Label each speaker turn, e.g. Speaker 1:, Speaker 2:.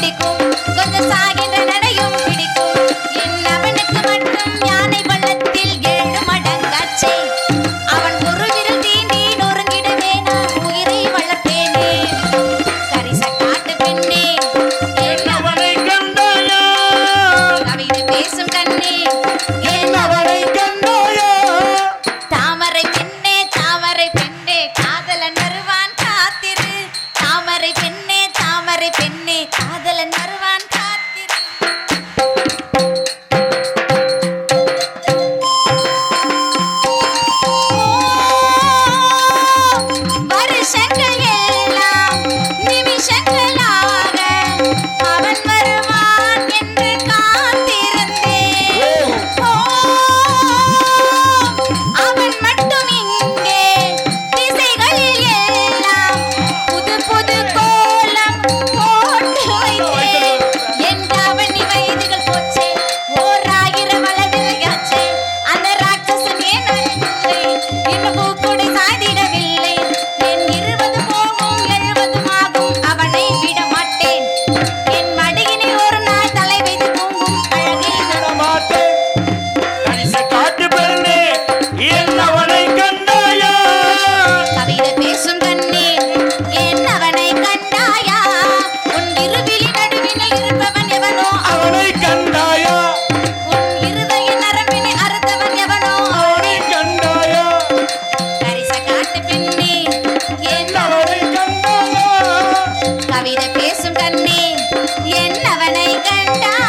Speaker 1: பிடிக்கும் கொஞ்சம் சாகின்ற நடையும் பிடிக்கும் என்னவனுக்கு மட்டும் யானை பள்ளத்தில் 7 மடங்காச்சே அவன் ஒரு விரல் தீண்டி நொறுங்கிடவே நான் உயிரை வளர்த்தேனே கரிச காட்டு பெண்ணே
Speaker 2: என்னவனை கண்டாயா
Speaker 1: கவிதை பேசும் கண்ணே
Speaker 2: என்னவனை கண்டாயா
Speaker 1: தாமரை பெண்ணே காதலன் வருவான் காத்திரு தாமரை பெண்ணே காதலன் வருவான் காத்திரு வருஷங்கள் எல்லாம் நிமிஷங்களாக அவன் வருவான் என்று காத்திருந்தேன் அவன் மட்டும் இங்கே திசைகளில் எல்லாம் புது புது கோலம் போட்டு வைத்தேன் என் தாவணி வயதுகள் போச்சே ஓர் 1000 வளவில்லையாச்சே அந்த ராட்சசன் ஏன் அழிவில்லை இன்னும் பூக்குடை சாய்ந்திடவில்லை என் 20 போகும் 70 ஆகும் அவனை விட மாட்டேன் என் மடியினில் ஒரு நாள் தலை வைத்து தூங்கும் அழகை
Speaker 2: மாட்டேன் கரிச காட்டு பெண்ணே என்னவனை கண்டாயா
Speaker 1: கவிதை பேசும் கண்ணே என்னவனை கண்டாயா உன் இருவிழி நடுவினில் இருப்பவன் எவனோ
Speaker 2: அவனை கண்டாயா
Speaker 1: உன் இருதய நரம்பினை அறுத்தவன் எவனோ
Speaker 2: அவனை கண்டாயா
Speaker 1: கரிச காட்டு பெண்ணே
Speaker 2: என்னவனை கண்டாயா
Speaker 1: கவிதை பேசும் கண்ணே என்னவனை கண்டாயா